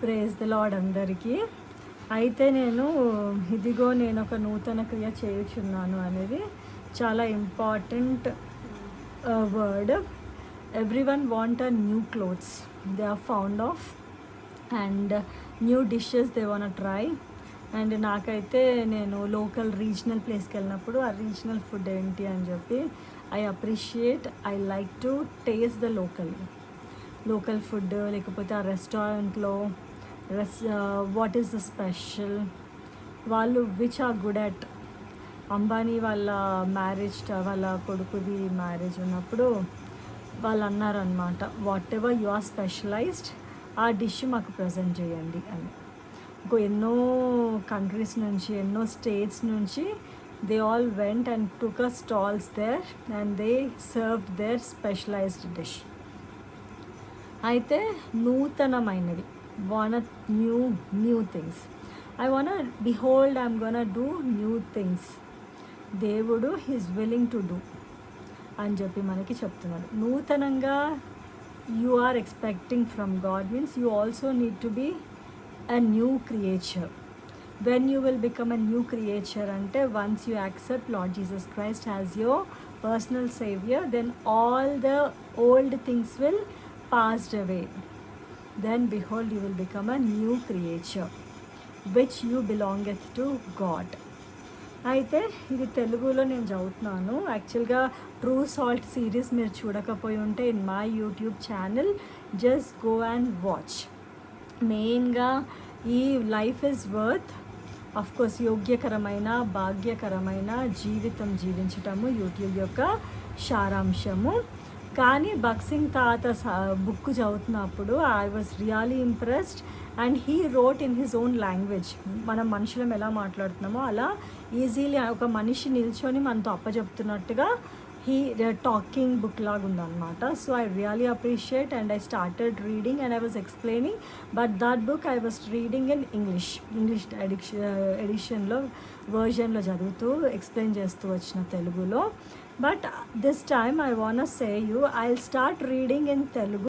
Praise the lord అందరికీ. అయితే నేను ఒక నూతన క్రియ చేయుచున్నాను అనేది చాలా important word. Every one want a new clothes they are fond of and new dishes they want try. And నాకైతే నేను లోకల్ రీజనల్ ప్లేస్కి వెళ్ళినప్పుడు ఆ రీజనల్ ఫుడ్ ఏంటి అని చెప్పి I like to taste the local food, లేకపోతే ఆ రెస్టారెంట్లో వాట్ ఈస్ ద స్పెషల్, వాళ్ళు which are good at. Ambani వాళ్ళ వాళ్ళ కొడుకుది మ్యారేజ్ ఉన్నప్పుడు వాళ్ళు అన్నారనమాట, whatever you are specialized ఆ డిష్ మాకు ప్రజెంట్ చేయండి అని. ఎన్నో కంట్రీస్ నుంచి, ఎన్నో స్టేట్స్ నుంచి they all went and took a stalls there and they served their specialized dish. అయితే నూతనమైనవి, want new things. I want behold, I'm gonna do new things. దేవుడు హీస్ విల్లింగ్ టు డూ అని చెప్పి మనకి చెప్తున్నాడు. నూతనంగా you are expecting from God means you also need to be a new creature. When you will become a new creature ante once you accept Lord Jesus Christ as your personal savior, then all the old things will passed away. Then behold, you will become a new creature which you belongeth to God. అయితే ఇది తెలుగులో నేను చదువుతున్నాను. యాక్చువల్గా true salt series మీరు చూడకపోయి ఉంటే in my YouTube channel just go and watch. మెయిన్గా ఈ లైఫ్ ఇస్ వర్త్ కోర్స్ యోగ్యకరమైన భాగ్యకరమైన జీవితం జీవించటము యూట్యూబ్ యొక్క సారాంశము. కానీ భక్సింగ్ తాత బుక్ చదువుతున్నప్పుడు I was really impressed and he wrote in his own language. మనం మనుషులం ఎలా మాట్లాడుతున్నామో అలా ఈజీలీ ఒక మనిషి నిల్చొని మనతో అప్పచెప్తున్నట్టుగా టాకింగ్ బుక్ లాగా ఉందన్నమాట. So I really appreciate and I started reading and I was explaining, but that book I was reading in English వర్జన్లో చదువుతూ ఎక్స్ప్లెయిన్ చేస్తూ వచ్చిన తెలుగులో. But this time I want say you I will start reading in Telugu.